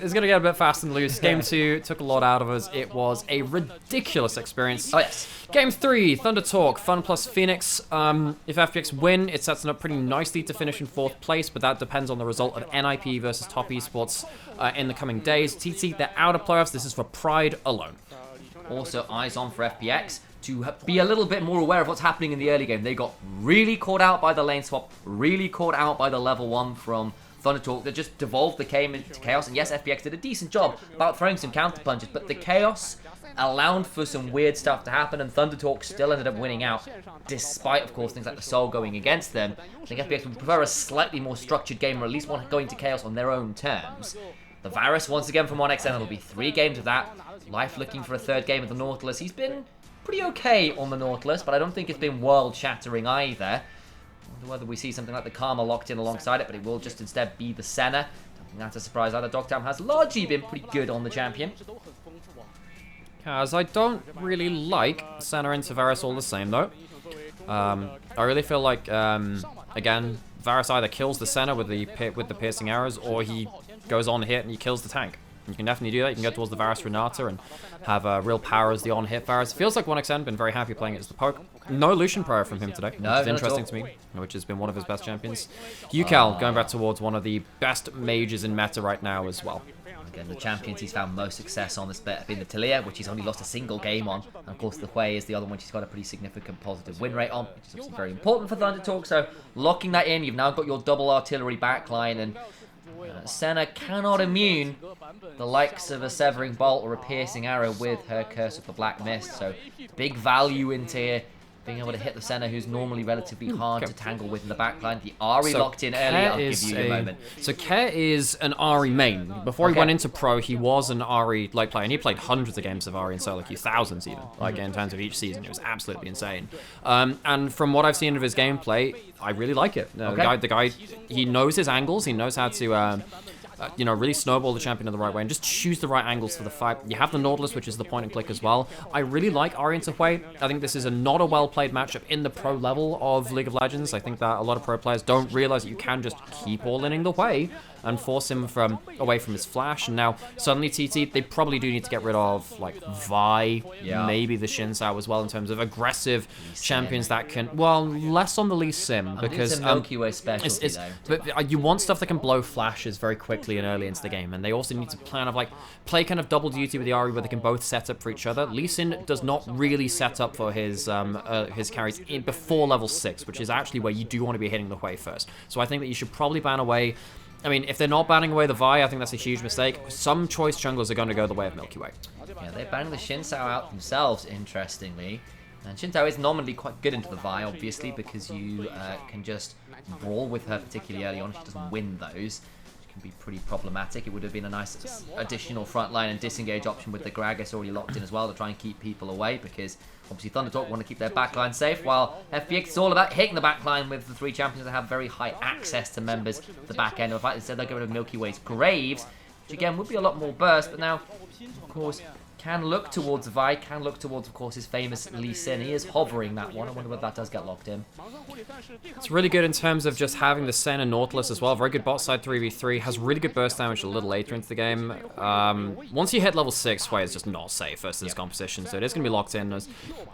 it's going to get a bit fast and loose. Game 2 took a lot out of us. It was a ridiculous experience. Oh, yes. Game 3, Thunder Talk, Fun plus Phoenix. If FPX win, it sets them up pretty nicely to finish in 4th place, but that depends on the result of NIP versus Top Esports in the coming days. TT, they're out of playoffs. This is for Pride alone. Also, eyes on for FPX to be a little bit more aware of what's happening in the early game. They got really caught out by the lane swap, really caught out by the level 1 from Thunder Talk that just devolved the game into chaos. And yes, FPX did a decent job about throwing some counter punches, but the chaos allowed for some weird stuff to happen, and Thunder Talk still ended up winning out, despite, of course, things like the Soul going against them. I think FPX would prefer a slightly more structured game, or at least one going to chaos on their own terms. The Varus, once again from 1XN, it'll be 3 games of that. Life looking for a 3rd game of the Nautilus. He's been pretty okay on the Nautilus, but I don't think it's been world-shattering either. I wonder whether we see something like the Karma locked in alongside it, but it will just instead be the Senna. Don't think that's a surprise either. Dogtown has largely been pretty good on the champion. As I don't really like Senna and Varus all the same, though. I really feel like, again, Varus either kills the Senna with the piercing arrows, or he goes on hit and he kills the tank. You can definitely do that. You can go towards the Varus Renata and have real power as the on-hit Varus. Feels like 1XN been very happy playing it as the poke. No Lucian Prayer from him today, no, which is interesting to me, which has been one of his best champions. Yukal going back towards one of the best mages in meta right now as well. Again, the champions he's found most success on this bit have been the Talia, which he's only lost a single game on. And of course, the Hui is the other one she's got a pretty significant positive win rate on, which is obviously very important for Thunder Talk. So locking that in, you've now got your double artillery backline, and Senna cannot immune the likes of a Severing Bolt or a Piercing Arrow with her Curse of the Black Mist. So big value into here, being able to hit the Senna, who's normally relatively hard to tangle with in the backline. The Ahri locked in early. I'll give you a moment. So Kerr is an Ahri main. Before he went into pro, he was an Ahri like player, and he played hundreds of games of Ahri in solo queue, thousands even, like in terms of each season. It was absolutely insane. And from what I've seen of his gameplay, I really like it. The guy, he knows his angles. He knows how to you know, really snowball the champion in the right way and just choose the right angles for the fight. You have the Nautilus, which is the point and click as well. I really like Ahri into Hui. I think this is not a well-played matchup in the pro level of League of Legends. I think that a lot of pro players don't realize that you can just keep all-inning the Hui and force him away from his flash. And now, suddenly, TT, they probably do need to get rid of, like, Vi, maybe the Xin Sao as well, in terms of aggressive champions that can, well, less on the Lee Sim, because it's a Milky Way specialty, but you want stuff that can blow flashes very quickly and early into the game, and they also need to play kind of double duty with the Ahri where they can both set up for each other. Lee Sin does not really set up for his carries before level 6, which is actually where you do want to be hitting the Hui first. So I think that you should probably ban away. I mean, if they're not banning away the Vi, I think that's a huge mistake. Some choice junglers are going to go the way of Milky Way. Yeah, they're banning the Xin Sao out themselves, interestingly. And Xin Sao is nominally quite good into the Vi, obviously, because you can just brawl with her particularly early on. She doesn't win those. Can be pretty problematic. It would have been a nice additional frontline and disengage option with the Gragas already locked in as well to try and keep people away, because obviously Thunder Talk want to keep their backline safe, while FPX is all about hitting the backline with the 3 champions that have very high access to members at the back end of the fight. Instead, they'll get rid of Milky Way's Graves, which again would be a lot more burst, but now, of course, can look towards Vi, can look towards, of course, his famous Lee Sin. He is hovering that one. I wonder whether that does get locked in. It's really good in terms of just having the Sen and Nautilus as well. Very good bot side 3v3. Has really good burst damage a little later into the game. Once you hit level 6, Hui is just not safe versus this composition, so it is going to be locked in.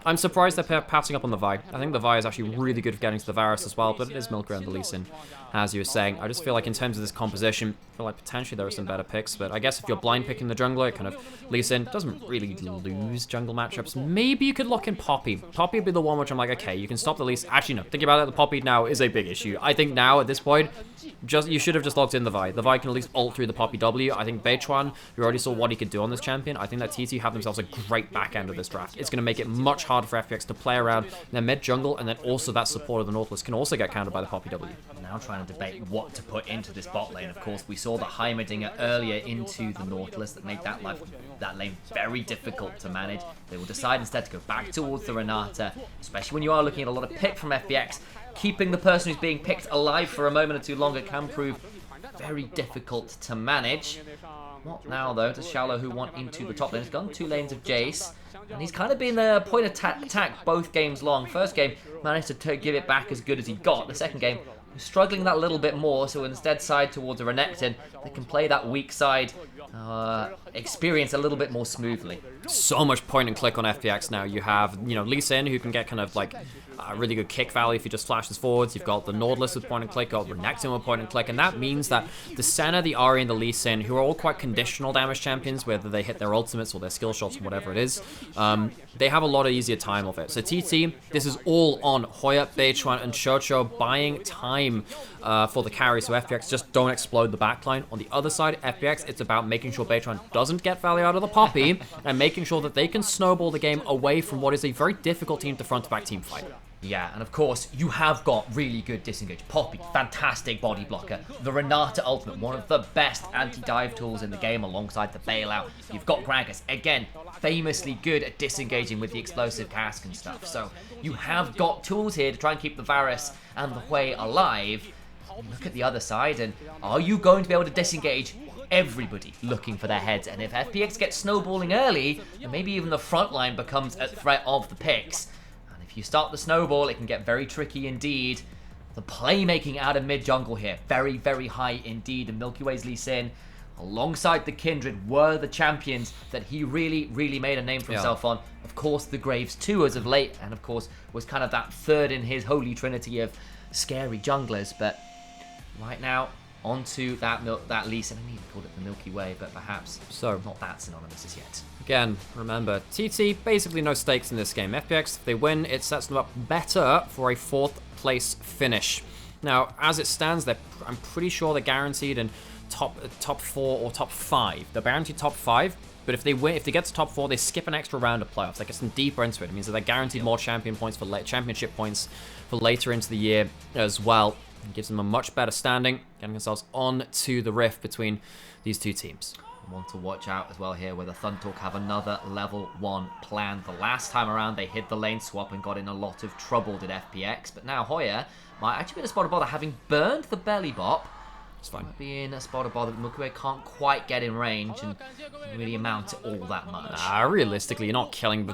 I'm surprised they're passing up on the Vi. I think the Vi is actually really good for getting to the Varus as well, but it is Milker and the Lee Sin, as you were saying. I just feel like in terms of this composition, I feel like potentially there are some better picks, but I guess if you're blind picking the jungler, it kind of Lee Sin doesn't really lose jungle matchups. Maybe you could lock in Poppy. Poppy would be the one which I'm like, okay, you can stop the Lee Sin. Actually, no, thinking about it, the Poppy now is a big issue. I think now, at this point, you should have just locked in the Vi. The Vi can at least ult through the Poppy W. I think Beichuan, you already saw what he could do on this champion. I think that TT have themselves a great back end of this draft. It's going to make it much harder for FPX to play around their mid jungle, and then also that support of the Nautilus can also get countered by the Poppy W. Now trying to debate what to put into this bot lane. Of course, we saw the Heimerdinger earlier into the Nautilus that made that lane very difficult to manage. They will decide instead to go back towards the Renata, especially when you are looking at a lot of pick from FPX. Keeping the person who's being picked alive for a moment or two longer can prove very difficult to manage. What now, though? Does Shallow, who want into the top lane, has gone 2 lanes of Jace, and he's kind of been a point of attack both games long. First game, managed to give it back as good as he got. The second game, struggling that little bit more, so instead side towards a Renekton, they can play that weak side experience a little bit more smoothly. So much point and click on FPX now. You have, Lee Sin, who can get kind of like a really good kick value if he just flashes forwards. You've got the Nautilus with point and click, got Renekton with point and click, and that means that the Senna, the Ahri, and the Lee Sin, who are all quite conditional damage champions, whether they hit their ultimates or their skill shots or whatever it is, they have a lot easier time of it. So TT, this is all on Hoya, Beichuan, and Chocho buying time for the carry, so FPX just don't explode the backline. On the other side, FPX, it's about making sure Beichuan doesn't get value out of the Poppy, and making sure that they can snowball the game away from what is a very difficult team to front-to-back team fight. Yeah, and of course, you have got really good disengage. Poppy, fantastic body blocker. The Renata ultimate, one of the best anti-dive tools in the game alongside the bailout. You've got Gragas, again, famously good at disengaging with the explosive cask and stuff. So you have got tools here to try and keep the Varus and the Hui alive. Look at the other side, and are you going to be able to disengage everybody looking for their heads? And if FPX gets snowballing early, then maybe even the front line becomes a threat of the picks. If you start the snowball, it can get very tricky indeed. The playmaking out of mid-jungle here, very, very high indeed. And Milky Way's Lee Sin, alongside the Kindred, were the champions that he really, really made a name for himself on. Of course, the Graves too, as of late, and of course, was kind of that third in his holy trinity of scary junglers. But right now, onto that Lee Sin. I need to call it the Milky Way, but perhaps not that synonymous as yet. Again, remember, TT, basically no stakes in this game. FPX, if they win, it sets them up better for a 4th place finish. Now, as it stands, I'm pretty sure they're guaranteed in top 4 or top 5. They're guaranteed top 5, but if they get to top 4, they skip an extra round of playoffs. That gets them deeper into it. It means that they're guaranteed more championship points for later into the year as well. It gives them a much better standing, getting themselves on to the rift between these two teams. One to watch out as well here, where the Thundertalk have another level 1 plan. The last time around, they hid the lane swap and got in a lot of trouble, did FPX. But now Hoya might actually be in a spot of bother, having burned the belly bop. It's fine. Might be in a spot of bother, but Milky Way can't quite get in range and really amount to all that much. Realistically, you're not killing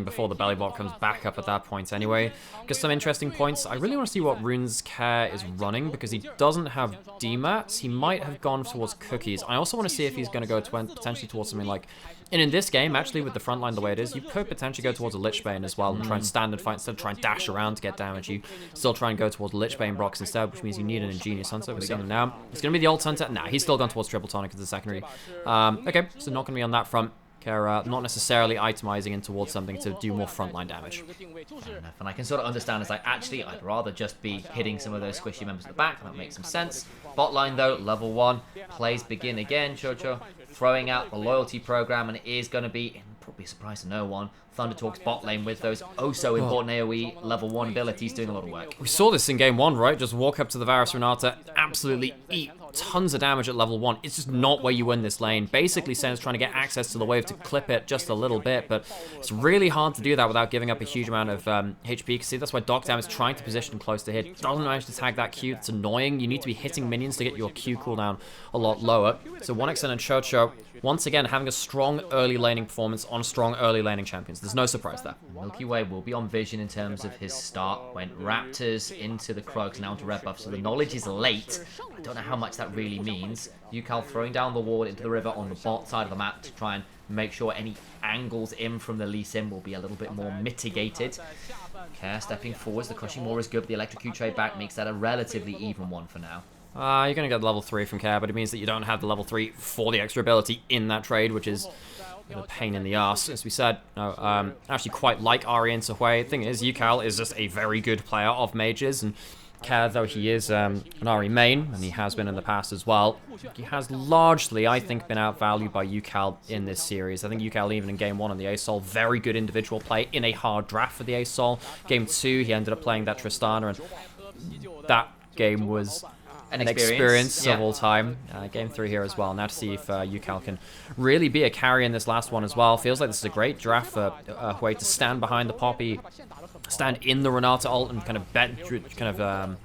before the belly bot comes back up at that point anyway. Because some interesting points. I really want to see what Rune's Care is running, because he doesn't have DMATs. He might have gone towards Cookies. I also want to see if he's going to go potentially towards something like... And in this game, actually, with the front line the way it is, you could potentially go towards a Lichbane as well and try and stand and fight instead of try and dash around to get damage. You still try and go towards Lichbane Brox instead, which means you need an Ingenious Hunter. We're seeing him now. It's going to be the Ult Hunter. Nah, he's still gone towards Triple Tonic as a secondary. Okay, so not going to be on that front. Not necessarily itemizing in towards something to do more frontline damage. Fair enough. And I can sort of understand, it's like, actually, I'd rather just be hitting some of those squishy members at the back. That makes some sense. Bot line, though, level 1. Plays begin again. Chocho throwing out the loyalty program, and it is going to be, probably a surprise to no one, Thundertalk's bot lane with those so important AoE level 1 abilities doing a lot of work. We saw this in game 1, right? Just walk up to the Varus Renata, absolutely eat tons of damage at level 1. It's just not where you win this lane. Basically, Sen's trying to get access to the wave to clip it just a little bit, but it's really hard to do that without giving up a huge amount of HP. You can see that's why Docdam is trying to position close to hit. Doesn't manage to tag that Q. It's annoying. You need to be hitting minions to get your Q cooldown a lot lower. So 1xN and Chocho, once again, having a strong early laning performance on strong early laning champions. There's no surprise there. Milky Way will be on vision in terms of his start. Went Raptors into the Krugs, now into red buff, so the knowledge is late. I don't know how much that really means. Yukal throwing down the ward into the river on the bot side of the map to try and make sure any angles in from the Lee Sin will be a little bit more mitigated. Care stepping forwards, the crushing more is good, but the electrocute trade back makes that a relatively even one for now. You're going to get level 3 from Care, but it means that you don't have the level 3 for the extra ability in that trade, which is a pain in the ass. As we said, no, actually quite like Ahri and Sohui. The thing is, Yukal is just a very good player of mages, and Care, though he is an Ahri main, and he has been in the past as well, he has largely, I think, been outvalued by Yukal in this series. I think Yukal, even in Game 1 on the ASOL, very good individual play in a hard draft for the ASOL. Game 2, he ended up playing that Tristana, and that game was an experience of all time. Game 3 here as well. Now to see if Yukal can really be a carry in this last one as well. Feels like this is a great draft for Hui to stand behind the Poppy, stand in the Renata ult, and kind of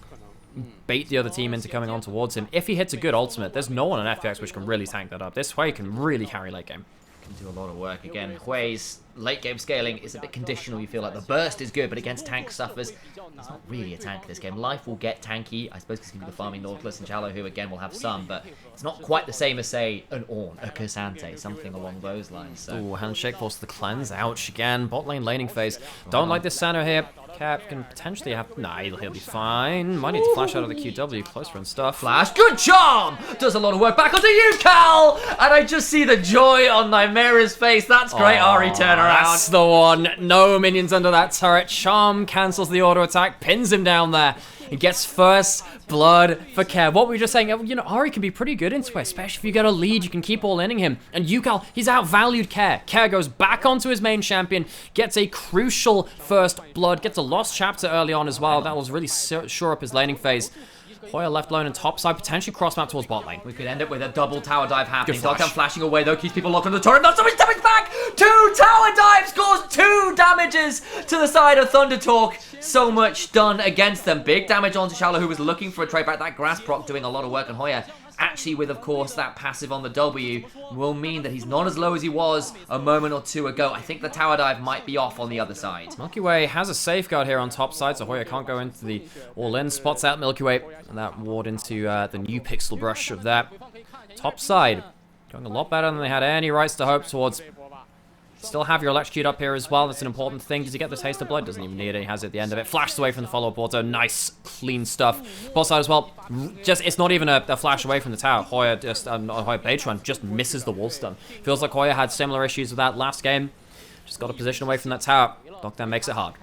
bait the other team into coming on towards him. If he hits a good ultimate, there's no one on FPX which can really tank that up. This Hui can really carry late game. do a lot of work again. Hui's late game scaling is a bit conditional. You feel like the burst is good, but against tank suffers, it's not really a tank this game. Life will get tanky. I suppose it's going to be the farming Nautilus and Shallow, who again will have some, but it's not quite the same as, say, an Ornn, a Cassante, something along those lines. So. Ooh, handshake force the cleanse. Ouch again. Bot lane laning phase. Don't like this center here. Cap can potentially have... Nah, he'll be fine. Might need to flash out of the QW. Closer and stuff. Flash. Good charm! Does a lot of work. Back onto you, Cal! And I just see the joy on Nymaera's face. That's great, Ari turnaround. That's the one. No minions under that turret. Charm cancels the auto attack. Pins him down there. He gets first blood for Care. What we were just saying, you know, Ari can be pretty good into it, especially if you get a lead, you can keep all-inning him. And Yukal, he's outvalued Care. Care goes back onto his main champion, gets a crucial first blood, gets a lost chapter early on as well. That was really shore up his laning phase. Hoya left alone and top side, potentially cross map towards bot lane. We could end up with a double tower dive happening. Flash. Dogtown flashing away though, keeps people locked on the turret. Not so much damage back! 2 tower dives cause 2 damages to the side of Thunder Talk. So much done against them. Big damage onto Shallow, who was looking for a trade back. That grass proc doing a lot of work on Hoya. Actually, with, of course, that passive on the W, will mean that he's not as low as he was a moment or two ago. I think the tower dive might be off on the other side. Milky Way has a safeguard here on top side, so Hoya can't go into the all-in. Spots out Milky Way, and that ward into the new pixel brush of that. Top side, going a lot better than they had any rights to hope towards. Still have your electrocute up here as well. That's an important thing. Does he get the taste of blood? Doesn't even need it. He has it at the end of it. Flashes away from the follow-up auto. Nice, clean stuff. Bot side as well. Just, it's not even a flash away from the tower. Hoya just, Hoya Beitron just misses the wall stun. Feels like Hoya had similar issues with that last game. Just got a position away from that tower. Dogtown makes it hard.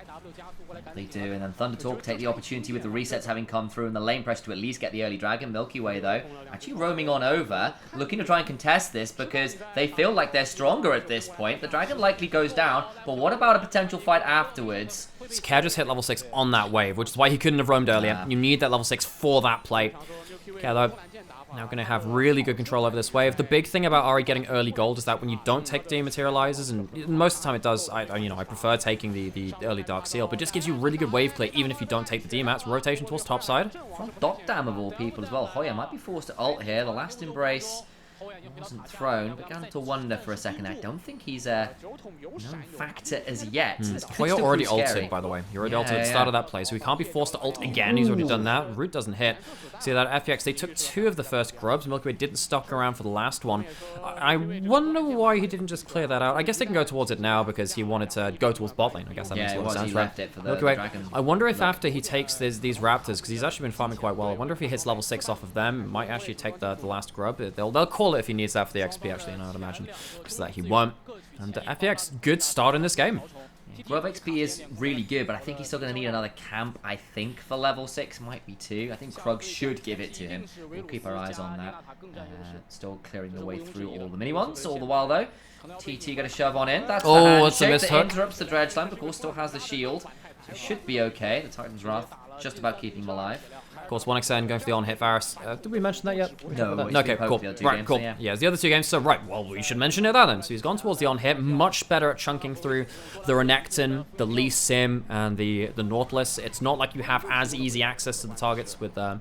They do, and then Thunder Talk take the opportunity with the resets having come through and the lane press to at least get the early dragon. Milky Way, though, actually roaming on over, looking to try and contest this because they feel like they're stronger at this point. The dragon likely goes down, but what about a potential fight afterwards? Care just hit level 6 on that wave, which is why he couldn't have roamed earlier. You need that level 6 for that play. Care, though, now going to have really good control over this wave. The big thing about Ari getting early gold is that when you don't take dematerializers, and most of the time it does, I prefer taking the early dark seal, but it just gives you really good wave clear even if you don't take the demats. Rotation towards top side. From Dogtown of all people as well. Hoya might be forced to ult here. The last embrace wasn't thrown. Began to wonder for a second. I don't think he's a known factor as yet. Hoya already ulted, by the way. He already ulted at the start of that play, so he can't be forced to ult again. He's already done that. Root doesn't hit. See that FPX, they took 2 of the first grubs. Milky Way didn't stock around for the last one. I wonder why he didn't just clear that out. I guess they can go towards it now because he wanted to go towards bot lane. I guess that makes a lot of sense, right? Milky Way, I wonder if after he takes these raptors, because he's actually been farming quite well, I wonder if he hits level 6 off of them, might actually take the last grub. They'll call it if he needs that for the XP, actually, I would imagine, because that he won't. And FPX, good start in this game. Grub XP is really good, but I think he's still going to need another camp, I think, for level 6. Might be 2. I think Krug should give it to him. We'll keep our eyes on that. Still clearing the way through all the mini-ones. All the while, though, TT going to shove on in. That's the handshake that interrupts the Dredge Slam. Of course, still has the shield. So it should be okay. The Titan's Wrath just about keeping him alive. Of course, 1xN going for the on-hit Varus. Did we mention that yet? No. Okay, cool. Right, cool. Yeah, the other 2 games. So, right, well, we should mention it then. So he's gone towards the on-hit. Much better at chunking through the Renekton, the Lee Sim, and the Nautilus. It's not like you have as easy access to the targets with the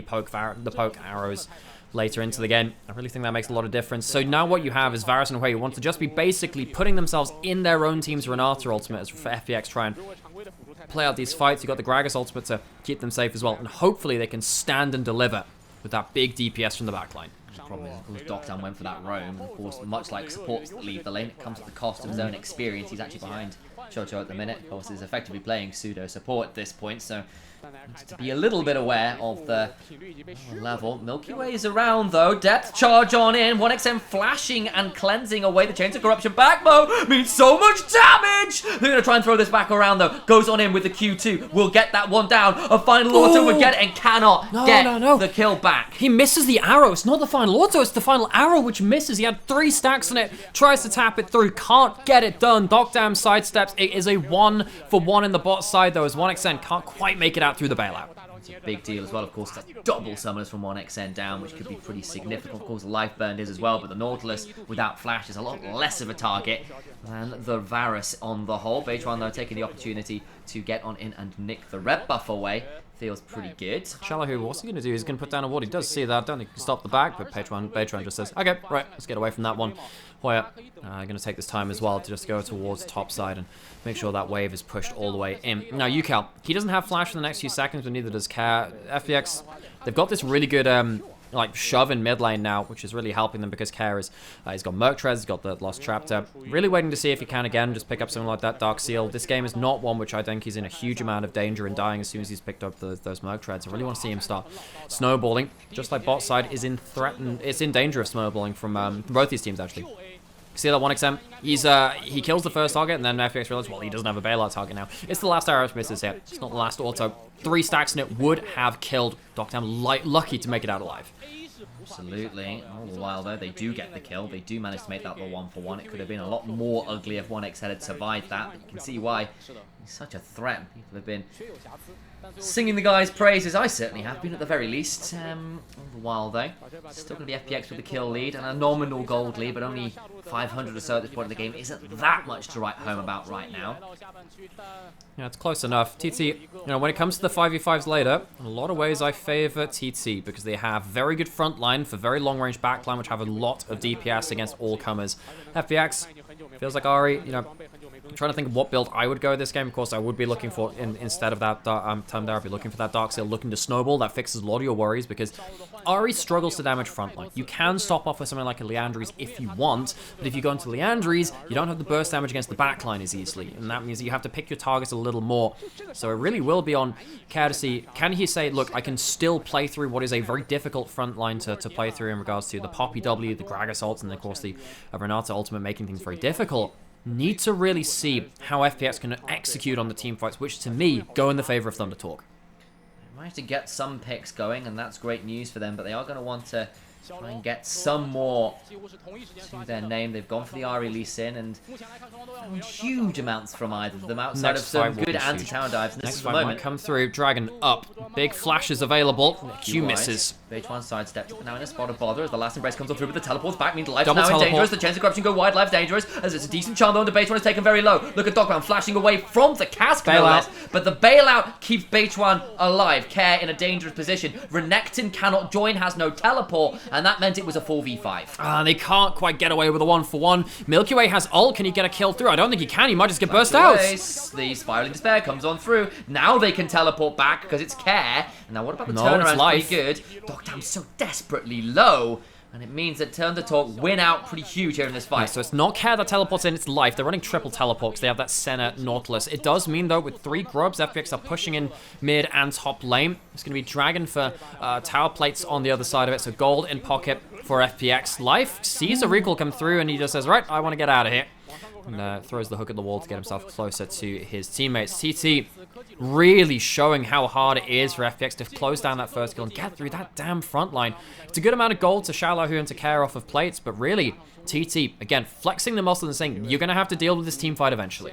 poke arrows later into the game. I really think that makes a lot of difference. So now what you have is Varus and Hui who want to just be basically putting themselves in their own team's Renata ultimate as for FPX try and play out these fights. You've got the Gragas ultimate to keep them safe as well, and hopefully they can stand and deliver with that big DPS from the backline. The problem is, of course, Dogtown went for that roam, and of course, much like supports that leave the lane, it comes at the cost of his own experience. He's actually behind Chocho at the minute. Of course, is effectively playing pseudo support at this point, so needs to be a little bit aware of the level. Milky Way is around though. Depth charge on in. 1xM flashing and cleansing away the Chains of Corruption. Backbow means so much damage. They're going to try and throw this back around though. Goes on in with the Q2. Will get that one down. A final auto would get it and cannot get the kill back. He misses the arrow. It's not the final auto. It's the final arrow which misses. He had 3 stacks on it. Tries to tap it through. Can't get it done. Dogtown sidesteps. It is a 1-for-1 in the bot side though as 1xN can't quite make it out through the bailout. It's a big deal as well, of course. That's double summoners from 1xN down, which could be pretty significant. Of course, life burned is as well, but the Nautilus without flash is a lot less of a target than the Varus on the whole. Beitron, though, taking the opportunity to get on in and nick the red buff away. Feels pretty good. Shallow, what's he going to do? He's going to put down a ward. He does see that. Don't think he can stop the back, but Beitwan just says, okay, right, let's get away from that one. Hoya going to take this time as well to just go towards top side and make sure that wave is pushed all the way in. Now, UCal, he doesn't have flash for the next few seconds, but neither does Care. FPX, they've got this really good like shove in mid lane now, which is really helping them because Care is, he's got Merc Trez, he's got the Lost Traptor. Really waiting to see if he can again just pick up something like that Dark Seal. This game is not one which I think he's in a huge amount of danger and dying as soon as he's picked up those Merc Treads. I really want to see him start snowballing, just like bot side is in danger of snowballing from both these teams actually. See that 1XM? He kills the first target, and then FPX realizes, well, he doesn't have a bailout target now. It's the last arrow misses here. It's not the last auto. 3 stacks, and it would have killed Doctam. Lucky to make it out alive. Absolutely. All the while, though, they do get the kill. They do manage to make that the 1-for-1. It could have been a lot more ugly if 1x had survived that. But you can see why he's such a threat. People have been singing the guy's praises. I certainly have been, at the very least. All the while, though, still going to be FPX with a kill lead and a nominal gold lead, but only 500 or so at this point in the game. Isn't that much to write home about right now. Yeah, it's close enough. TT, you know, when it comes to the 5v5s later, in a lot of ways I favor TT because they have very good front line for very long range backline, which have a lot of DPS against all comers. FPX feels like Ari, you know, I'm trying to think of what build I would go this game. Of course, I would be looking for, instead of that time there, I'd be looking for that Dark Seal, looking to snowball. That fixes a lot of your worries because Ari struggles to damage frontline. You can stop off with something like a Leandries if you want, but if you go into Leandries, you don't have the burst damage against the backline as easily, and that means that you have to pick your targets a little more. So it really will be on Care to see, can he say, look, I can still play through what is a very difficult front line to play through in regards to the Poppy W, the Gragas ult, and of course the Renata ultimate making things very difficult. Need to really see how FPX can execute on the team fights, which to me go in the favor of Thunder Talk. They managed to get some picks going, and that's great news for them, but they are going to want to try and get some more to their name. They've gone for the Ari Lee Sin and found huge amounts from either of them outside of some good anti-tower dives. Next fight might come through. Dragon up. Big flashes available. Q misses. Beitwan sidestepped, now in a spot of bother as the last embrace comes on through, but the teleport's back, means life's Double now teleport. in dangerous. The chance of corruption go wide, life's dangerous, as it's a decent charm though, and the Beitwan is taken very low. Look at Dogman flashing away from the cask, no less, but the bailout keeps Beitwan alive. Care in a dangerous position. Renekton cannot join, has no teleport, and that meant it was a 4v5. They can't quite get away with a 1-for-1. Milky Way has ult. Can he get a kill through? I don't think he can. He might just get burst out. The Spiraling Despair comes on through. Now they can teleport back because it's Care. And now what about the turnaround? Pretty good. Dogtam's so desperately low. And it means that Thunder Talk win out pretty huge here in this fight. Yeah, so it's not Care that teleports in, it's Life. They're running triple teleport because they have that Senna Nautilus. It does mean, though, with 3 grubs, FPX are pushing in mid and top lane. It's going to be Dragon for tower plates on the other side of it. So gold in pocket for FPX. Life sees a recall come through and he just says, right, I want to get out of here. And throws the hook at the wall to get himself closer to his teammates. TT really showing how hard it is for FPX to close down that first kill and get through that damn front line. It's a good amount of gold to Shallow and to Care off of plates, but really, TT, again, flexing the muscle and saying, you're going to have to deal with this team fight eventually.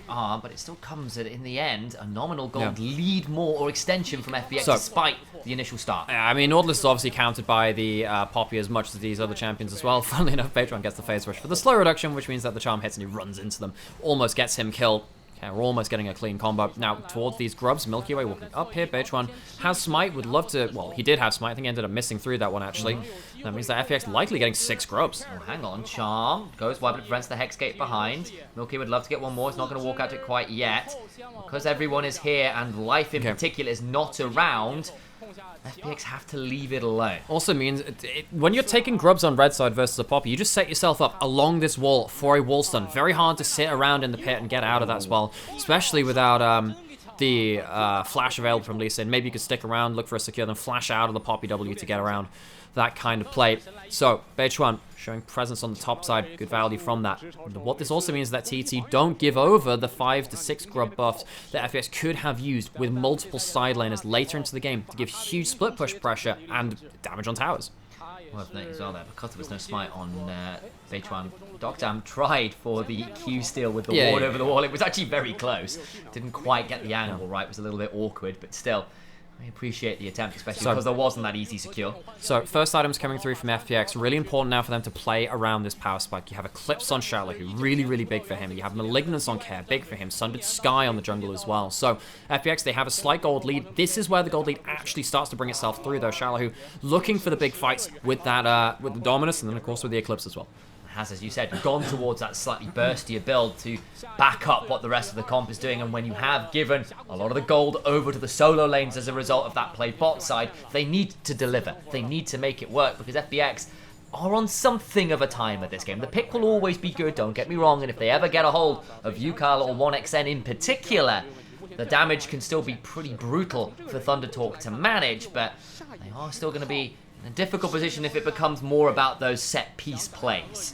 But it still comes at, in the end, a nominal gold lead more or extension from FPX despite the initial start. I mean, Nautilus is obviously countered by the Poppy as much as these other champions as well. Funnily enough, Beitwan gets the phase rush for the slow reduction, which means that the charm hits and he runs into them. Almost gets him killed. Okay, we're almost getting a clean combo. Now, towards these grubs, Milky Way walking up here. Beitwan has Smite, would love to... Well, he did have Smite. I think he ended up missing through that one, actually. That means that FPX likely getting 6 grubs. Oh, hang on. Charm goes wide, but it prevents the Hex Gate behind. Milky would love to get one more. He's not going to walk out to it quite yet. Because everyone is here and Life in particular is not around, FPX have to leave it alone. Also means, when you're taking grubs on red side versus a Poppy, you just set yourself up along this wall for a wall stun. Very hard to sit around in the pit and get out of that spell, especially without the flash available from Lee Sin. Maybe you could stick around, look for a secure, then flash out of the Poppy W to get around that kind of play. So, Beitwan showing presence on the top side, good value from that. And what this also means is that TT don't give over the 5 to 6 grub buffs that FPX could have used with multiple side laners later into the game to give huge split push pressure and damage on towers. Worth noting as well there, because there was no smite on Beitwan, Doctam tried for the Q steal with the ward over the wall. It was actually very close. Didn't quite get the angle right, it was a little bit awkward, but still. I appreciate the attempt, especially because there wasn't that easy secure. So, first items coming through from FPX. Really important now for them to play around this power spike. You have Eclipse on Shallow, who really big for him. You have Malignance on Care, big for him. Sundered Sky on the jungle as well. So, FPX, they have a slight gold lead. This is where the gold lead actually starts to bring itself through, though. Shallow, who looking for the big fights with that, with the Dominus, and then, of course, with the Eclipse as well. Has, as you said, gone towards that slightly burstier build to back up what the rest of the comp is doing. And when you have given a lot of the gold over to the solo lanes as a result of that play bot side, they need to deliver. They need to make it work, because FPX are on something of a timer this game. The pick will always be good, don't get me wrong, and if they ever get a hold of UCAL or 1XN in particular, the damage can still be pretty brutal for ThunderTalk to manage, but they are still going to be in a difficult position if it becomes more about those set-piece plays.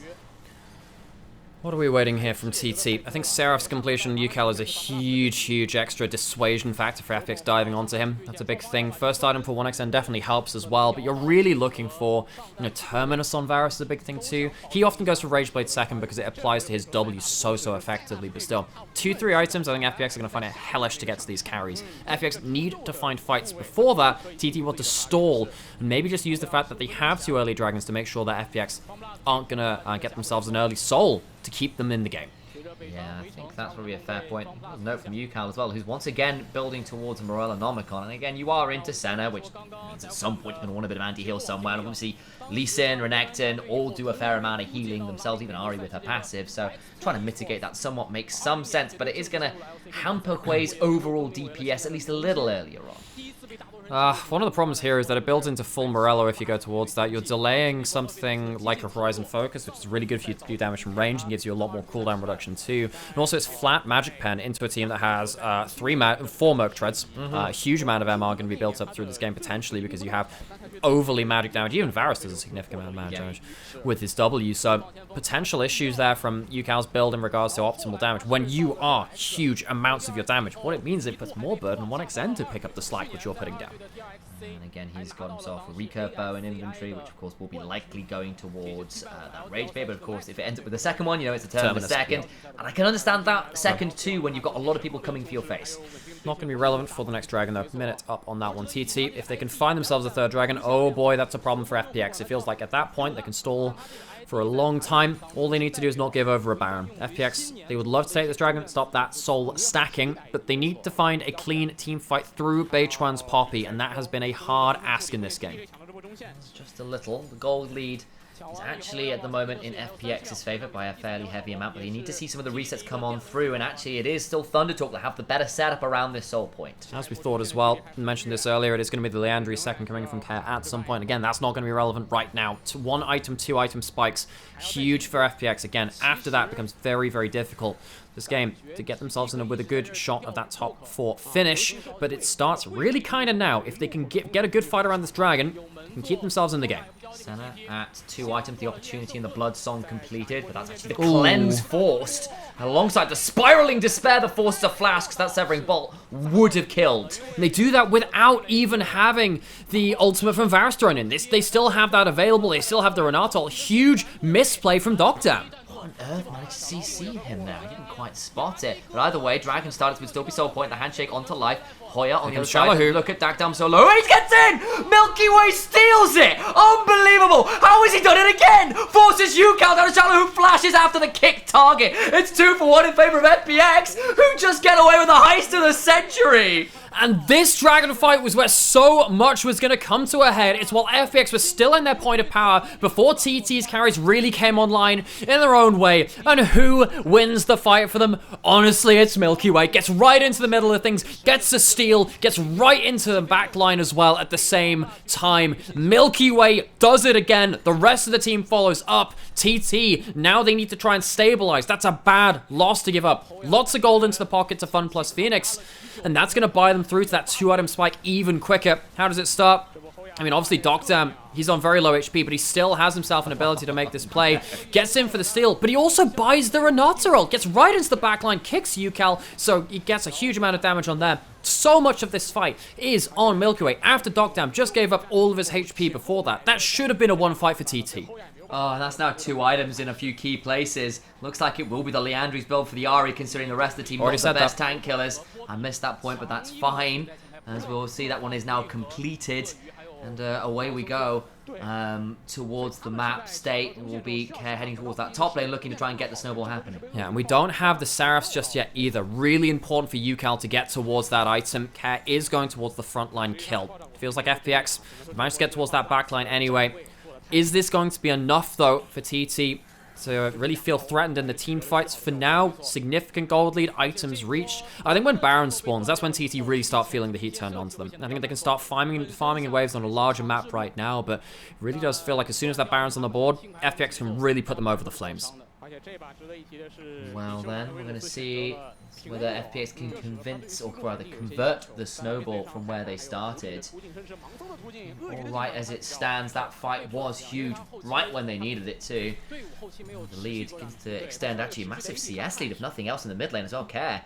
What are we waiting here from TT? I think Seraph's completion UCAL is a huge extra dissuasion factor for FPX diving onto him. That's a big thing. First item for 1XN definitely helps as well, but you're really looking for, Terminus on Varus is a big thing too. He often goes for Rageblade second because it applies to his W so effectively, but still. 2-3 items, I think FPX are going to find it hellish to get to these carries. FPX need to find fights before that. TT want to stall, and maybe just use the fact that they have 2 early dragons to make sure that FPX aren't going to get themselves an early soul to keep them in the game. Yeah, I think that's probably a fair point. A note from UCAL as well, who's once again building towards a Morellonomicon. And again, you are into Senna, which means at some point you're going to want a bit of anti-heal somewhere. And obviously, Lee Sin, Renekton all do a fair amount of healing themselves, even Ahri with her passive. So trying to mitigate that somewhat makes some sense, but it is going to hamper Hui's overall DPS at least a little earlier on. One of the problems here is that it builds into full Morello if you go towards that. You're delaying something like a Horizon Focus, which is really good for you to do damage from range and gives you a lot more cooldown reduction too. And also it's flat Magic Pen into a team that has 4 Merc Treads. A huge amount of MR going to be built up through this game potentially because you have overly magic damage. Even Varus does a significant amount of magic damage with his W. So potential issues there from UCAL's build in regards to optimal damage. When you are huge amounts of your damage, what it means is it puts more burden on 1XN to pick up the slack which you're putting down. And again, he's got himself a recurve bow in inventory, which of course will be likely going towards that rage bait. But of course, if it ends up with the second one, it's a turn of a second. And I can understand that second too when you've got a lot of people coming for your face. Not going to be relevant for the next dragon though. Minute up on that one. TT, if they can find themselves a third dragon, oh boy, that's a problem for FPX. It feels like at that point they can stall for a long time. All they need to do is not give over a Baron. FPX, they would love to take this dragon, stop that soul stacking, but they need to find a clean team fight through Beichuan's Poppy, and that has been a hard ask in this game. It's just a little. The gold lead is actually at the moment in FPX's favor by a fairly heavy amount, but you need to see some of the resets come on through, and actually it is still ThunderTalk that have the better setup around this soul point. As we thought as well, I mentioned this earlier, it is going to be the Leandri second coming from Care at some point. Again, that's not going to be relevant right now. 1 item, 2 item spikes, huge for FPX. Again, after that becomes very difficult this game to get themselves in with a good shot of that top 4 finish, but it starts really kind of now. If they can get a good fight around this dragon, they can keep themselves in the game. Senna at 2 items, the opportunity and the blood song completed, but that's actually the cleanse forced alongside the spiraling despair that forced a flash, because that severing bolt would have killed. And they do that without even having the ultimate from Varus thrown in. They still have that available. They still have the Renato. Huge misplay from Doctam. What on earth managed to CC him there? I didn't quite spot it. But either way, Dragon starters would still be soul point, the handshake onto life. Hoya on the other side. Look at Dakdam so low. He gets in! Milky Way steals it! Unbelievable! How has he done it again? Forces UCAL down to Shallow, who flashes after the kick target. It's 2 for 1 in favor of FPX, who just get away with the heist of the century. And this dragon fight was where so much was going to come to a head. It's while FPX was still in their point of power before TT's carries really came online in their own way. And who wins the fight for them? Honestly, it's Milky Way. Gets right into the middle of things, gets a steal, gets right into the back line as well at the same time. Milky Way does it again. The rest of the team follows up. TT, now they need to try and stabilize. That's a bad loss to give up. Lots of gold into the pocket to Fun plus Phoenix. And that's going to buy them through to that 2-item spike even quicker. How does it start? I mean, obviously, Doctam, he's on very low HP, but he still has himself an ability to make this play. Gets in for the steal, but he also buys the Renato ult. Gets right into the backline, kicks UCAL, so he gets a huge amount of damage on there. So much of this fight is on Milky Way after Doctam just gave up all of his HP before that. That should have been a 1 fight for TT. Oh, and that's now 2 items in a few key places. Looks like it will be the Leandri's build for the Ahri, considering the rest of the team not the best tank killers. I missed that point, but that's fine. As we'll see, that one is now completed. And away we go towards the map. State will be heading towards that top lane, looking to try and get the snowball happening. Yeah, and we don't have the Seraphs just yet either. Really important for UCal to get towards that item. Care is going towards the frontline kill. Feels like FPX managed to get towards that backline anyway. Is this going to be enough, though, for TT to really feel threatened in the team fights? For now, significant gold lead, items reached. I think when Baron spawns, that's when TT really start feeling the heat turned onto them. I think they can start farming in waves on a larger map right now, but it really does feel like as soon as that Baron's on the board, FPX can really put them over the flames. Well then, we're going to see whether FPX can convince, or rather convert the snowball from where they started. Alright, as it stands, that fight was huge, right when they needed it too. The lead begins to extend, actually a massive CS lead, if nothing else, in the mid lane as well. Care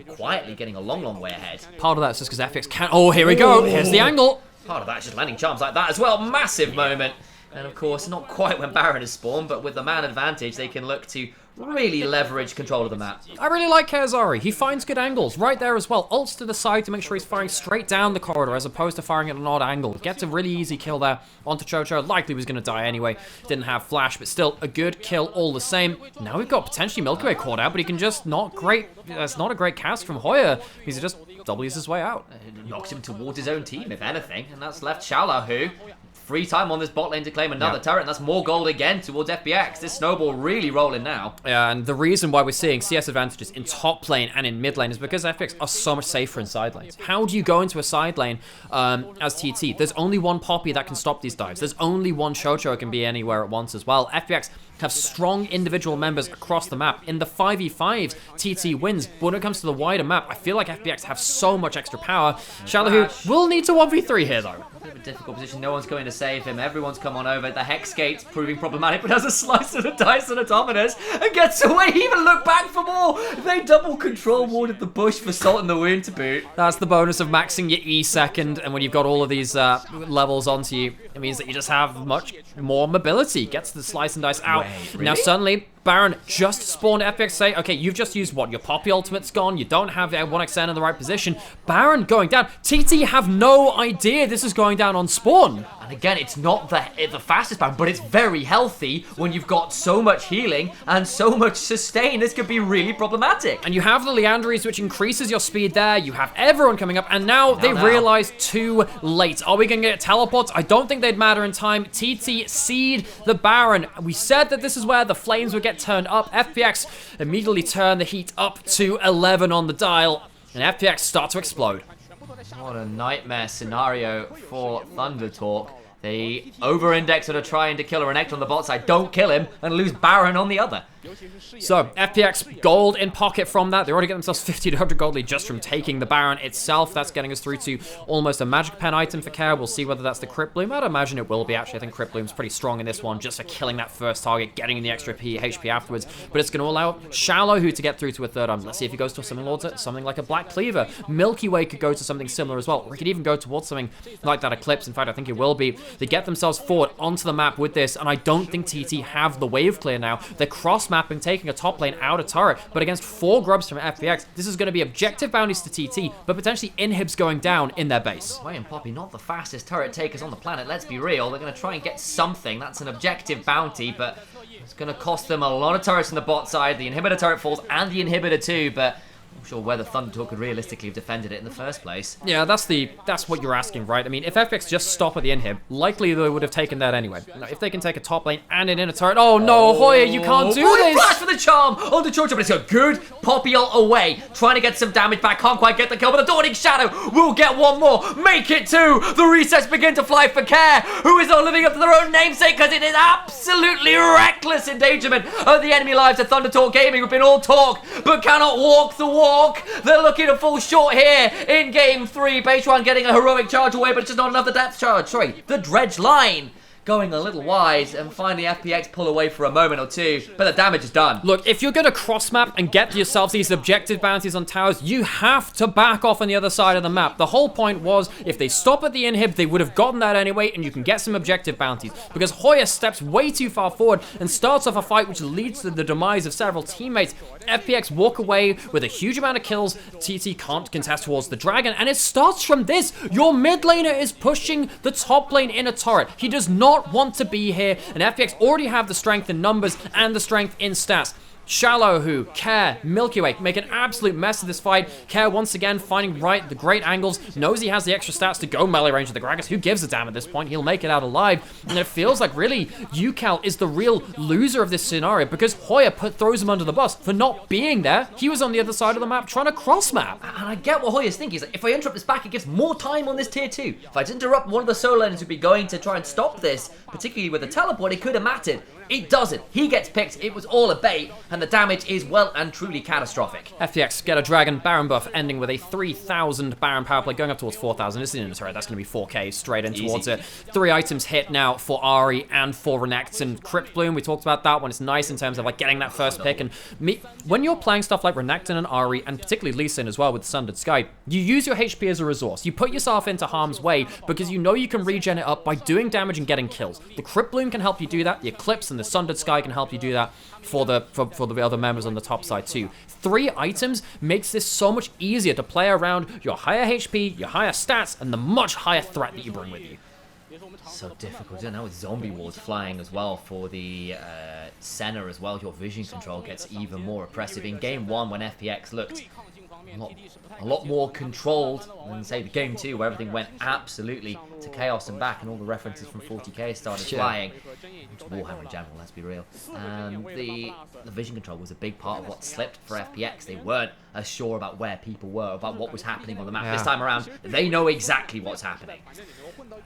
quietly getting a long way ahead. Part of that's just because FPX can't... Oh, here we go. Here's the angle. Part of that is just landing charms like that as well. Massive moment. And of course, not quite when Baron is spawned, but with the man advantage, they can look to really leverage control of the map. I really like Karazari. He finds good angles right there as well. Ults to the side to make sure he's firing straight down the corridor as opposed to firing at an odd angle. Gets a really easy kill there onto Chocho. Likely was going to die anyway. Didn't have flash, but still a good kill all the same. Now we've got potentially Milky Way caught out, but he can just not great. That's not a great cast from Hoya. He's just W's his way out. Knocks him towards his own team, if anything, and that's left Shala, who free time on this bot lane to claim another turret, and that's more gold again towards FPX. This snowball really rolling now. Yeah, and the reason why we're seeing CS advantages in top lane and in mid lane is because FPX are so much safer in side lanes. How do you go into a side lane as TT? There's only one Poppy that can stop these dives. There's only one Chocho that can be anywhere at once as well. FPX have strong individual members across the map. In the 5v5s, TT wins, but when it comes to the wider map, I feel like FPX have so much extra power. Shalahu will need to 1v3 here, though. A bit of a difficult position. No one's going to save him. Everyone's come on over. The Hex Gate's proving problematic, but has a slice of the dice and Dominus and gets away. He even looked back for more. They double control warded the bush for Salt in the Wound to boot. That's the bonus of maxing your E second, and when you've got all of these levels onto you, it means that you just have much more mobility. Gets the slice and dice out. Really? Now suddenly, Baron just spawned. FPX say, okay, you've just used what? Your Poppy ultimate's gone. You don't have 1xN in the right position. Baron going down. TT have no idea this is going down on spawn. And again, it's not the fastest Baron, but it's very healthy when you've got so much healing and so much sustain. This could be really problematic. And you have the Leandries, which increases your speed there. You have everyone coming up, and now they realize too late. Are we going to get teleports? I don't think they'd matter in time. TT seed the Baron. We said that this is where the flames would get turned up. FPX immediately turn the heat up to 11 on the dial, and FPX start to explode. What a nightmare scenario for Thunder Talk. They over-index and are trying to kill a Renekton on the bot side, don't kill him, and lose Baron on the other. So, FPX gold in pocket from that. They already get themselves 50 to 100 gold lead just from taking the Baron itself. That's getting us through to almost a Magic Pen item for Care. We'll see whether that's the Crypt Bloom. I'd imagine it will be, actually. I think Crypt Bloom's pretty strong in this one, just for killing that first target, getting in the extra HP afterwards. But it's going to allow Shallow to get through to a third arm. Let's see if he goes to something like a Black Cleaver. Milky Way could go to something similar as well. Or he could even go towards something like that Eclipse. In fact, I think it will be. They get themselves forward onto the map with this, and I don't think TT have the wave clear now. They're cross-mapping, taking a top lane out of turret, but against 4 grubs from FPX, this is going to be objective bounties to TT, but potentially inhibs going down in their base. Way and Poppy, not the fastest turret takers on the planet, let's be real. They're going to try and get something. That's an objective bounty, but it's going to cost them a lot of turrets on the bot side. The inhibitor turret falls, and the inhibitor too, but I'm not sure whether Thunder Talk could realistically have defended it in the first place. Yeah, that's what you're asking, right? I mean, if FPX just stop at the inhib, likely they would have taken that anyway. Now, if they can take a top lane and an inner turret, oh no, Hoya, you can't do this! Flash for the charm onto Chocho, but it's a good Poppy ult away, trying to get some damage back, can't quite get the kill, but the Dawning Shadow will get one more, make it 2! The resets begin to fly for Care, who is not living up to their own namesake, because it is absolutely reckless endangerment of the enemy lives of Thunder Talk Gaming, who've been all talk, but cannot walk the walk. They're looking to fall short here in game 3. Base One getting a heroic charge away, but it's just not enough. The depth charge, the dredge line going a little wide, and finally FPX pull away for a moment or two, but the damage is done. Look, if you're going to cross-map and get yourselves these objective bounties on towers, you have to back off on the other side of the map. The whole point was, if they stop at the inhib, they would have gotten that anyway, and you can get some objective bounties. Because Hoya steps way too far forward and starts off a fight which leads to the demise of several teammates. FPX walk away with a huge amount of kills. TT can't contest towards the dragon, and it starts from this. Your mid laner is pushing the top lane in a turret. He does not want to be here, and FPX already have the strength in numbers and the strength in stats. Shallow, Care, Milky Way make an absolute mess of this fight. Care once again finding the great angles, knows he has the extra stats to go melee range with the Gragas. Who gives a damn at this point? He'll make it out alive. And it feels like really UCal is the real loser of this scenario because Hoya throws him under the bus for not being there. He was on the other side of the map trying to cross map. And I get what Hoya's thinking. He's like, if I interrupt this back, it gives more time on this tier 2. If I interrupt one of the solo lanes who'd be going to try and stop this, particularly with a teleport, it could have mattered. It doesn't. He gets picked. It was all a bait, and the damage is well and truly catastrophic. FPX get a Dragon Baron buff, ending with a 3,000 Baron power play, going up towards 4,000. This isn't a turret. That's going to be 4k straight in towards it. 3 items hit now for Ahri and for Renekton. Crypt Bloom, we talked about that one. It's nice in terms of like getting that first pick. And when you're playing stuff like Renekton and Ahri, and particularly Lee Sin as well with Sundered Sky, you use your HP as a resource. You put yourself into harm's way because you know you can regen it up by doing damage and getting kills. The Crypt Bloom can help you do that. The Eclipse and the Sundered Sky can help you do that for the other members on the top side too. 3 items makes this so much easier to play around your higher HP, your higher stats, and the much higher threat that you bring with you. So difficult. And now with zombie wards flying as well for the Senna as well, your vision control gets even more oppressive. In game 1 when FPX looked a lot more controlled than, say, the game 2 where everything went absolutely to chaos and back and all the references from 40k started flying. To Warhammer in general, let's be real. The vision control was a big part of what slipped for FPX. They weren't as sure about where people were, about what was happening on the map. This time around, they know exactly what's happening.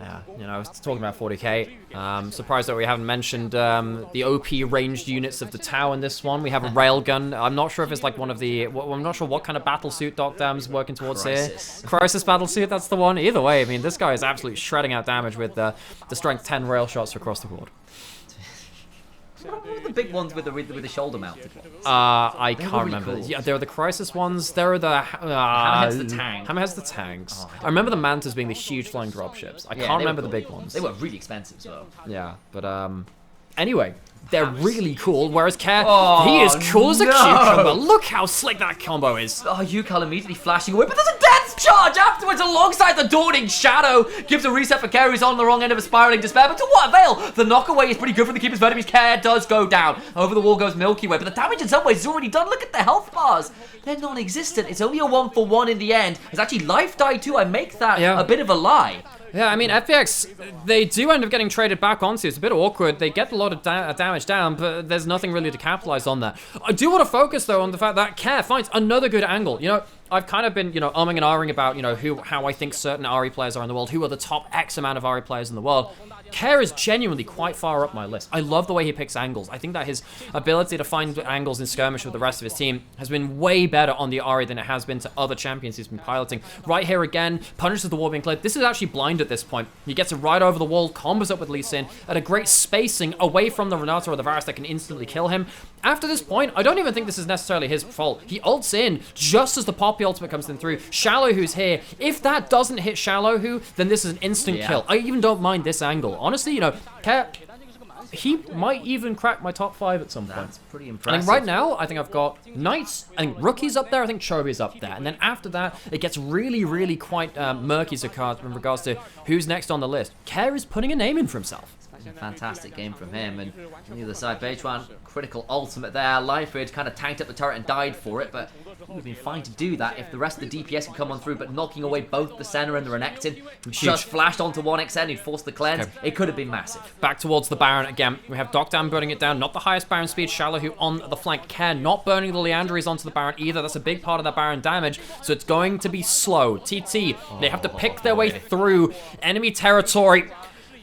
Yeah, you know, I was talking about 40k. Surprised that we haven't mentioned the OP ranged units of the tower in this one. We have a railgun. I'm not sure if it's like one of the... I'm not sure what kind of battlesuit Doc Dam's working towards here. Crisis battlesuit, that's the one. Either way, I mean, this guy is absolutely shredding out damage with the strength 10 rail shots across the board. What were the big ones with the shoulder mounted ones? I can't remember. Cool. Yeah, there are the Crisis ones. There are the Hammerhead's the tank. Hammerhead's the tanks. Oh, I remember the Mantas being the huge flying dropships. I can't remember the big ones. They were really expensive as well. Yeah, but anyway, they're really cool. Whereas Care, he is cool as a cucumber. Look how slick that combo is. Oh, UCal immediately flashing away, but there's a death charge afterwards alongside the Dawning Shadow. Gives a reset for Care, who's on the wrong end of a spiraling despair, but to what avail? The knockaway is pretty good for the Keeper's Verdict. Care does go down. Over the wall goes Milky Way, but the damage in some ways is already done. Look at the health bars. They're non-existent. It's only a 1-for-1 in the end. It's actually life died too. I make that a bit of a lie. Yeah, I mean, FPX, they do end up getting traded back onto. It's a bit awkward. They get a lot of damage down, but there's nothing really to capitalize on that. I do want to focus, though, on the fact that Care finds another good angle. You know, I've kind of been, you know, umming and ahhing about, you know, how I think certain Ahri players are in the world, who are the top X amount of Ahri players in the world. Care is genuinely quite far up my list. I love the way he picks angles. I think that his ability to find angles in skirmish with the rest of his team has been way better on the Ahri than it has been to other champions he's been piloting. Right here again, punishes the wall being cleared. This is actually blind at this point. He gets it right over the wall, combos up with Lee Sin at a great spacing away from the Renata or the Varus that can instantly kill him. After this point, I don't even think this is necessarily his fault. He ults in just as the Poppy ultimate comes in through. Shallow Who's here. If that doesn't hit Shallow Who, then this is an instant kill. I even don't mind this angle. Honestly, you know, he might even crack my top 5 at some point. That's pretty impressive. And right now, I think I've got Knights, I think Rookie's up there, I think Chobi's up there. And then after that, it gets really, really quite murky in regards to who's next on the list. Care is putting a name in for himself. A fantastic game from him. And on the other side, Bejuan, critical ultimate there. Liferidge kind of tanked up the turret and died for it, but he would have been fine to do that if the rest of the DPS could come on through, but knocking away both the Senna and the Renekton, who just flashed onto 1xN, he'd forced the cleanse. It could have been massive. Back towards the Baron again. We have Doc Dam burning it down. Not the highest Baron speed. Shallow Who on the flank. Care not burning the Leanderies onto the Baron either. That's a big part of that Baron damage, so it's going to be slow. TT, they have to pick their way through enemy territory.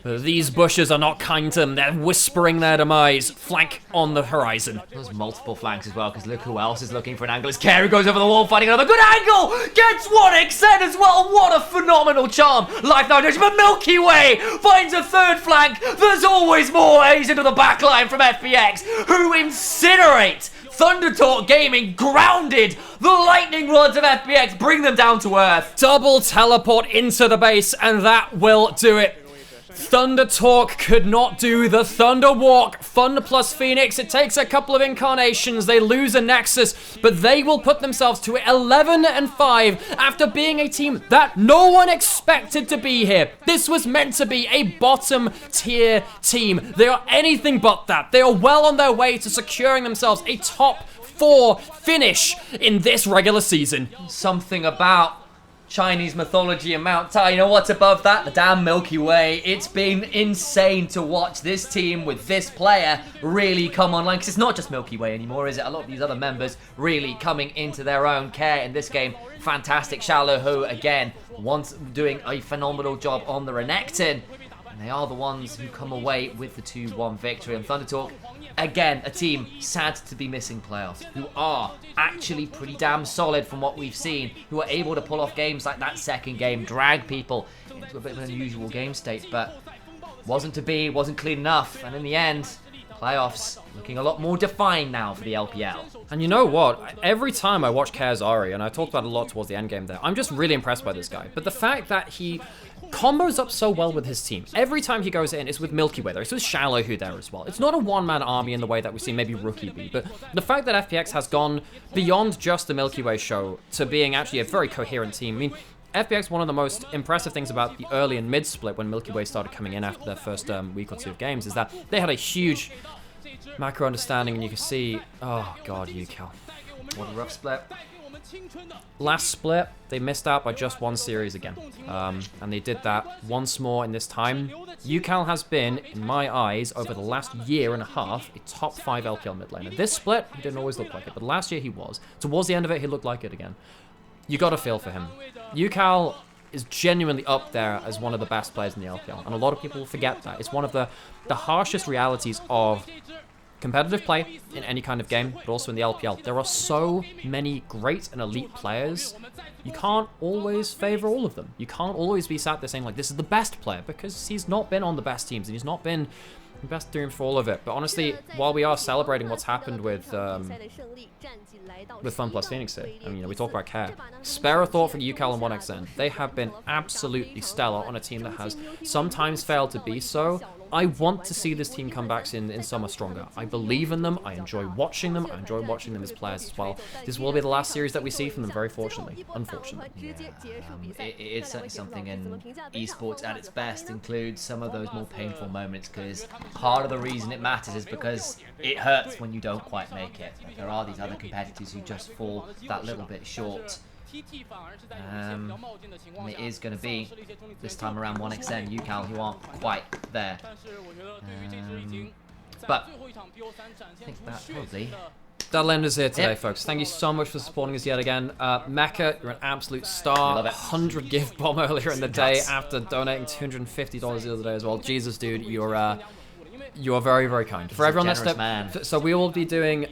These bushes are not kind to them. They're whispering their demise. Flank on the horizon. There's multiple flanks as well, because look who else is looking for an angle. As Carey goes over the wall, finding another good angle. Gets 1xN as well. What a phenomenal charm. Life now, but Milky Way finds a third flank. There's always more. A's into the backline from FPX, who incinerate Thunder Talk Gaming, grounded the lightning rods of FPX, bring them down to earth. Double teleport into the base, and that will do it. Thunder Talk could not do the Thunder Walk. Thunder plus Phoenix, it takes a couple of incarnations. They lose a Nexus, but they will put themselves to 11-5 after being a team that no one expected to be here. This was meant to be a bottom tier team. They are anything but that. They are well on their way to securing themselves a top 4 finish in this regular season. Something about Chinese mythology and Mount Tai. You know what's above that? The damn Milky Way. It's been insane to watch this team with this player really come online, because it's not just Milky Way anymore, is it? A lot of these other members really coming into their own care in this game. Fantastic. Shallow, who again, once doing a phenomenal job on the Renekton. And they are the ones who come away with the 2-1 victory. And Thunder Talk, again, a team sad to be missing playoffs, who are actually pretty damn solid from what we've seen, who are able to pull off games like that second game, drag people into a bit of an unusual game state, but wasn't to be, wasn't clean enough. And in the end, playoffs looking a lot more defined now for the LPL. And you know what? Every time I watch Kazari, and I talked about it a lot towards the end game there, I'm just really impressed by this guy. But the fact that he combos up so well with his team. Every time he goes in, it's with Milky Way there. It's with Shallow who there as well. It's not a one-man army in the way that we've seen maybe Rookie be, but the fact that FPX has gone beyond just the Milky Way show to being actually a very coherent team. I mean, FPX, one of the most impressive things about the early and mid split when Milky Way started coming in after their first week or two of games is that they had a huge macro understanding, and you can see, oh god, UCal. What a rough split. Last split, they missed out by just one series again. And they did that once more in this time. UCal has been, in my eyes, over the last year and a half, a top 5 LPL mid laner. This split, he didn't always look like it, but last year he was. Towards the end of it, he looked like it again. You gotta feel for him. UCal is genuinely up there as one of the best players in the LPL, and a lot of people forget that. It's one of the harshest realities of competitive play in any kind of game, but also in the LPL. There are so many great and elite players. You can't always favor all of them. You can't always be sat there saying, like, this is the best player, because he's not been on the best teams, and he's not been the best doing for all of it. But honestly, while we are celebrating what's happened with Fun plus Phoenix here, I mean, you know, we talk about care. Spare a thought for UCal and 1xN. They have been absolutely stellar on a team that has sometimes failed to be so. I want to see this team come back in summer stronger. I believe in them. I enjoy watching them. I enjoy watching them as players as well. This will be the last series that we see from them, very fortunately. Unfortunately. Yeah, it's certainly something in esports at its best includes some of those more painful moments, because part of the reason it matters is because it hurts when you don't quite make it. There are these other competitors who just fall that little bit short. And it is going to be, this time around, 1xN, UCal, who aren't quite there. But I think that probably... That'll end us here today, folks. Thank you so much for supporting us yet again. Mecha, you're an absolute star. 100 gift bomb earlier in the day after donating $250 the other day as well. Jesus, dude, you are very, very kind. For everyone that's so we will be doing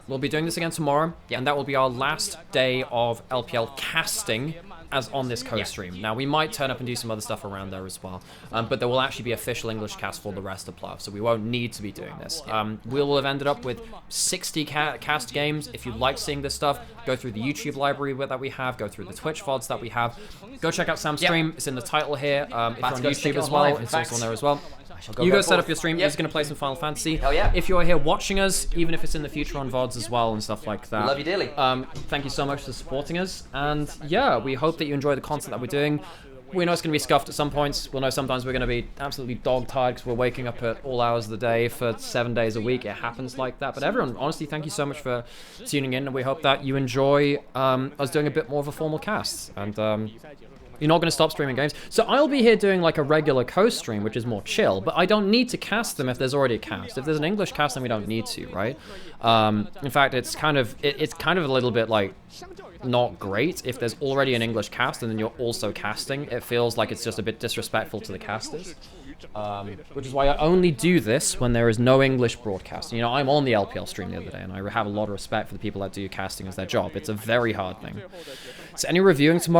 we'll be doing this again tomorrow, and that will be our last day of LPL casting as on this co-stream. Now, we might turn up and do some other stuff around there as well, but there will actually be official English cast for the rest of playoffs, so we won't need to be doing this. We will have ended up with 60 cast games. If you like seeing this stuff, go through the YouTube library that we have, go through the Twitch VODs that we have. Go check out Sam's stream. It's in the title here. If you're on YouTube as well, it's also on there as well. You go set up your stream. He's going to play some Final Fantasy. Hell yeah. If you're here watching us, even if it's in the future on VODs as well and stuff like that. Love you dearly. Thank you so much for supporting us. And yeah, we hope that you enjoy the content that we're doing. We know it's going to be scuffed at some points. We'll know sometimes we're going to be absolutely dog-tired because we're waking up at all hours of the day for 7 days a week. It happens like that. But everyone, honestly, thank you so much for tuning in. And we hope that you enjoy us doing a bit more of a formal cast. And You're not going to stop streaming games. So I'll be here doing like a regular co-stream, which is more chill, but I don't need to cast them if there's already a cast. If there's an English cast, then we don't need to, right? In fact, it's kind of a little bit like not great if there's already an English cast and then you're also casting. It feels like it's just a bit disrespectful to the casters. Which is why I only do this when there is no English broadcast. You know, I'm on the LPL stream the other day, and I have a lot of respect for the people that do casting as their job. It's a very hard thing. So any reviewing tomorrow?